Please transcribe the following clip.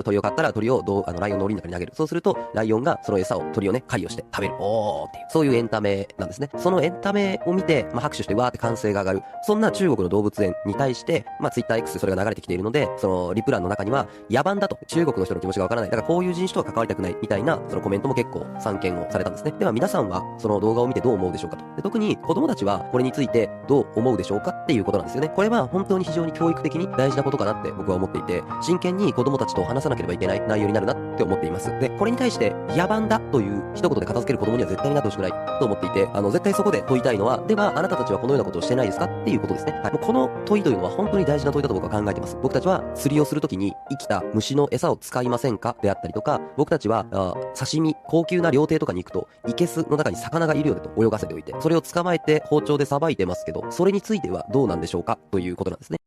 鳥を飼ったら鳥をライオンの檻の中に投げる。そうすると、ライオンがその餌を鳥をね、狩りをして食べる。おーっていう、そういうエンタメなんですね。そのエンタメを見て、拍手してわーって歓声が上がる。そんな中国の動物園に対して、Twitter X それが流れてきているので、そのリプ欄の中には、野蛮だと。中国の人の気持ちがわからない。だからこういう人種とは関わりたくない。みたいな、そのコメントも結構散見をされたんですね。では皆さんは、その動画を見てどう思うでしょうかと。で、特に子供たちはこれについてどう思うでしょうかっていうことなんですよね。これは本当に非常に教育的に大事なことかなって僕は思っていて、真剣に子供たちと話さなければいけない内容になるなって思っています。で、これに対して、野蛮だという一言で片付ける子供には絶対になってほしくないと思っていて、絶対そこで問いたいのは、ではあなたたちはこのようなことをしてないですかっていうことですね。はい。もうこの問いというのは本当に大事な問いだと僕は考えています。僕たちは釣りをするときに生きた虫の餌を使いませんかであったりとか、僕たちは刺身、高級な料亭とかに行くと、生けすの中に魚がいるよねと泳がせておいて、それを捕まえて包丁でさばいてますけど、それについてはどうなんでしょうかということなんですね。